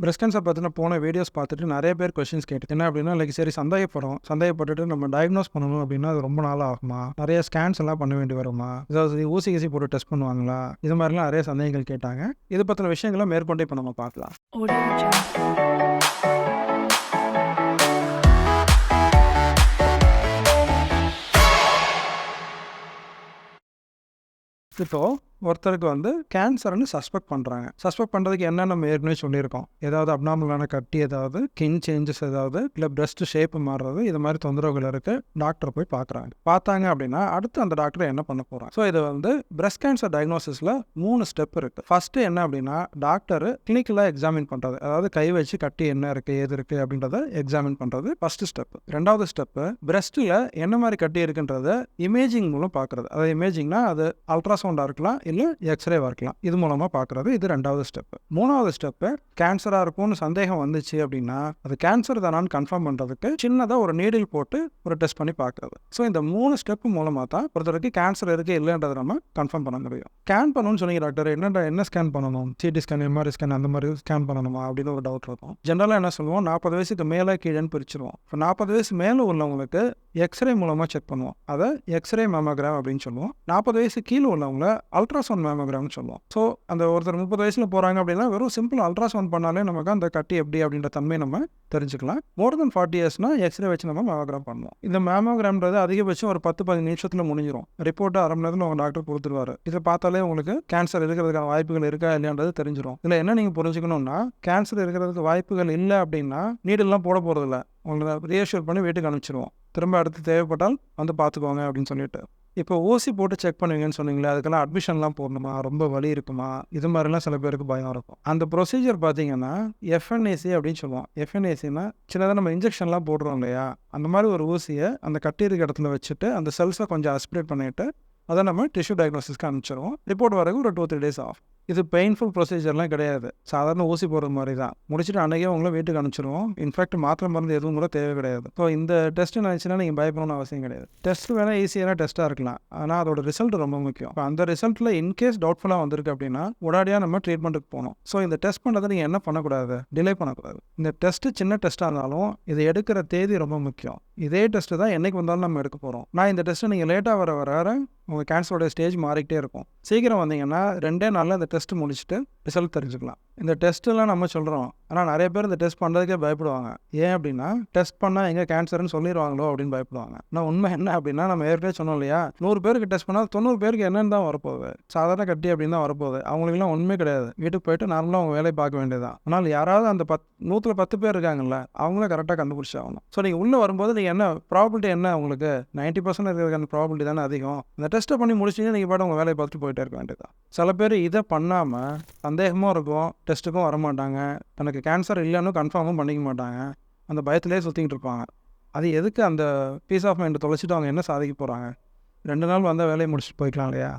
Breast cancer பற்றின போன videos பார்த்துட்டு நிறைய பேர் கொஸ்டின்ஸ் கேட்டு என்ன அப்படின்னா லைக் சரி சந்தேகப்பட்டுட்டு நம்ம டயக்னோஸ் பண்ணணும் அப்படின்னா அது ரொம்ப நாள் ஆகுமா, நிறைய ஸ்கேன்ஸ் எல்லாம் பண்ண வேண்டி வருமா, ஏதாவது ஊசி போட்டு டெஸ்ட் பண்ணுவாங்களா, இது மாதிரிலாம் நிறைய சந்தேகங்கள் கேட்டாங்க. இது பற்றின விஷயங்களை மேற்கொண்டு இப்போ நம்ம பார்க்கலாம். இப்போ ஒருத்தருக்கு கேன்சர்னு சஸ்பெக்ட் பண்ணுறாங்க. சஸ்பெக்ட் பண்ணுறதுக்கு என்ன நம்ம ஏற்கனவே சொல்லியிருக்கோம், ஏதாவது அப்நார்மலான கட்டி, ஏதாவது ஸ்கின் சேஞ்சஸ், ஏதாவது இல்லை பிரஸ்ட் ஷேப் மாறுறது, இது மாதிரி தொந்தரவுகள் இருக்குது. டாக்டர் போய் பார்த்தாங்க அப்படின்னா அடுத்து அந்த டாக்டர் என்ன பண்ண போகிறாங்க. ஸோ இது பிரஸ்ட் கேன்சர் டயக்னோசிஸில் 3 ஸ்டெப் இருக்குது. ஃபஸ்ட்டு என்ன அப்படின்னா டாக்டர் கிளினிக்கலாக எக்ஸாமின் பண்ணுறது, அதாவது கை வச்சு கட்டி என்ன இருக்குது ஏது இருக்குது அப்படின்றத எக்ஸாமின் பண்ணுறது ஃபஸ்ட்டு ஸ்டெப். ரெண்டாவது ஸ்டெப்பு பிரஸ்ட்டில் என்ன மாதிரி கட்டி இருக்குன்றத இமேஜிங் மூலம் பார்க்குறது. அதாவது இமேஜிங்னா அது அல்ட்ராசவுண்டாக இருக்கலாம், இல்லை எக்ஸ்ரேவாக இருக்கலாம். இது மூலமாக பார்க்குறது. இது ரெண்டாவது ஸ்டெப்பு. மூணாவது ஸ்டெப்பு கேன்சராக இருக்கும்னு சந்தேகம் வந்துச்சு அப்படின்னா அது கேன்சர் தானான்னு கன்ஃபார்ம் பண்ணுறதுக்கு சின்னதாக ஒரு நீடில் போட்டு ஒரு டெஸ்ட் பண்ணி பார்க்குறது. ஸோ இந்த 3 ஸ்டெப்பு மூலமாக தான் ஒருத்தருக்கு கேன்சர் இருக்குது இல்லைன்றதை நம்ம கன்ஃபார்ம் பண்ண முடியும். ஸ்கேன் பண்ணணும்னு சொன்னீங்க டாக்டர், என்ன ஸ்கேன் பண்ணணும், சிடி ஸ்கேன், எம்ஆர்ஐ ஸ்கேன் அந்த மாதிரி ஸ்கேன் பண்ணணுமா அப்படின்னு ஒரு டவுட் இருக்கும். ஜென்ரலாக என்ன சொல்லுவோம், 40 வயசுக்கு மேலே கீழேன்னு பிரிச்சிருவோம். இப்போ 40 வயசு மேலே உள்ளவங்களுக்கு எக்ஸ்ரே மூலமாக செக் பண்ணுவோம். அதை எக்ஸ்ரே மேமோகிராம் அப்படின்னு சொல்லுவோம். 40 வயசு கீழே உள்ளவங்கள அல்ட்ராசவுண்ட் மேமோகிராம்னு சொல்லுவோம். ஸோ அந்த ஒருத்தர் 30 வயசில் போகிறாங்க அப்படின்னா வெறும் சிம்பிள் அல்ட்ராசவுண்ட் பண்ணாலே நமக்கு அந்த கட்டி எப்படி அப்படின்ற தன்மையை நம்ம தெரிஞ்சுக்கலாம். மோர் தென் 40 இயர்ஸ்னால் எக்ஸ்ரே வச்சு நம்ம மேமோகிராம் பண்ணுவோம். இந்த மேமோகிராம்ன்றது அதிகபட்சம் ஒரு 10-15 நிமிஷத்தில் முடிஞ்சிடும். ரிப்போர்ட்டு அரை மணி நேரத்தில் உங்கள் டாக்டர் கொடுத்துருவாரு. இதை பார்த்தாலே உங்களுக்கு கேன்சர் இருக்கிறதுக்கான வாய்ப்புகள் இருக்கா இல்லையான்றது தெரிஞ்சிடும். இதில் என்ன நீங்கள் புரிஞ்சுக்கணும்னா, கேன்சர் இருக்கிறதுக்கு வாய்ப்புகள் இல்லை அப்படின்னா நீடெல்லாம் போட போகிறதில்ல, உங்களை ரீஅஷ்யூர் பண்ணி வீட்டுக்கு அனுப்பிச்சிடுவோம். திரும்ப அடுத்து தேவைப்பட்டால் பார்த்துக்கோங்க அப்படின்னு சொல்லிட்டு. இப்போ ஊசி போட்டு செக் பண்ணுவீங்கன்னு சொன்னீங்களே, அதுக்கெல்லாம் அட்மிஷன்லாம் போடணுமா, ரொம்ப வலி இருக்குமா, இது மாதிரிலாம் சில பேருக்கு பயம் இருக்கும். அந்த ப்ரொசீஜர் பார்த்தீங்கன்னா எஃப்என்ஏசி அப்படின்னு சொல்லுவோம். எஃப்என்ஏசினா சின்னதாக நம்ம இன்ஜெக்ஷன்லாம் போடுறோம் இல்லையா, அந்த மாதிரி ஒரு ஊசியை அந்த கட்டி இருக்க இடத்துல வச்சுட்டு அந்த செல்ஸை கொஞ்சம் அஸ்பிரேட் பண்ணிவிட்டு அதை நம்ம டிஷ்யூ டயக்னோசிஸ்க்கு அனுப்பிச்சிடுவோம். ரிப்போர்ட் வரக்கு ஒரு 2-3 days ஆகும். இது பெயின்ஃபுல் ப்ரொசீஜர்லாம் கிடையாது, சாதாரண ஊசி போடுற மாதிரி தான். முடிச்சுட்டு அன்றைக்கே உங்களை வீட்டுக்கு அனுப்பிச்சிடுவோம். இன்ஃபேக்ட் மாத்திரை மருந்து எதுவும் கூட தேவை கிடையாது. ஸோ இந்த டெஸ்ட்டு நினச்சின்னா நீங்கள் பயப்படணும்னு அவசியம் கிடையாது. டெஸ்ட் வேணால் ஈஸியான டெஸ்ட்டாக இருக்கலாம், ஆனால் அதோட ரிசல்ட் ரொம்ப முக்கியம். இப்போ அந்த ரிசல்ட்டில் இன்கேஸ் டவுட்ஃபுல்லாக வந்திருக்கு அப்படின்னா உடனடியாக நம்ம ட்ரீட்மெண்ட்டுக்கு போகணும். ஸோ இந்த டெஸ்ட் பண்ணுறதை நீங்கள் என்ன பண்ணக்கூடாது, டிலே பண்ணக்கூடாது. இந்த டெஸ்ட்டு சின்ன டெஸ்ட்டாக இருந்தாலும் இதை எடுக்கிற தேதி ரொம்ப முக்கியம். இதே டெஸ்ட்டு தான் என்றைக்கு வந்தாலும் நம்ம எடுக்க போகிறோம். நான் இந்த டெஸ்ட்டை நீங்கள் லேட்டாக வர உங்கள் கேன்சரோட ஸ்டேஜ் மாறிக்கிட்டே இருக்கும். சீக்கிரம் வந்தீங்கன்னா 2 நாளில் இந்த டெஸ்ட் முடிச்சுட்டு ரிசல்ட் தெரிஞ்சுக்கலாம். இந்த டெஸ்ட்டெல்லாம் நம்ம சொல்கிறோம், ஆனால் நிறைய பேர் இந்த டெஸ்ட் பண்ணுறதுக்கே பயப்படுவாங்க. ஏன் அப்படின்னா டெஸ்ட் பண்ணால் எங்கே கேன்சர்னு சொல்லிடுவாங்களோ அப்படின்னு பயப்படுவாங்க. ஆனால் உண்மை என்ன அப்படின்னா, நம்ம ஏற்கனவே சொன்னோம் இல்லையா, 100 பேருக்கு டெஸ்ட் பண்ணால் 90 பேருக்கு என்னென்னு தான் வரப்போகுது, சாதாரண கட்டி அப்படின்னு தான் வரப்போகுது. அவங்களுக்குலாம் உண்மை கிடையாது. வீட்டுக்கு போயிட்டு நார்மலாக அவங்க வேலையை பார்க்க வேண்டியதான். ஆனால் யாராவது அந்த 100 பேர் இருக்காங்கல்ல, அவங்கள கரெக்டாக கண்டுபிடிச்சாகணும். ஸோ நீங்கள் உள்ளே வரும்போது நீங்கள் என்ன ப்ராபபிலிட்டி என்ன, உங்களுக்கு 90% இருக்கிற ப்ராபபிலிட்டி தானே அதிகம். இந்த டெஸ்ட்டை பண்ணி முடிச்சிங்கன்னா நீங்கள் பாட்டு உங்கள் வேலையை பார்த்துட்டு போயிட்டே இருக்க வேண்டியதான். சில பேர் இதை பண்ணாமல் சந்தேகமாக இருக்கும், டெஸ்ட்டுக்கும் வரமாட்டாங்க, தனக்கு கேன்சர் இல்லைன்னு கன்ஃபார்மும் பண்ணிக்க மாட்டாங்க, அந்த பயத்திலே சுற்றிக்கிட்டு இருப்பாங்க. அது எதுக்கு அந்த பீஸ் ஆஃப் மைண்ட் தொலைச்சிட்டு அவங்க என்ன சாதிக்க போகிறாங்க? 2 நாள் வந்தால் வேலையை முடிச்சுட்டு போய்க்கலாம் இல்லையா?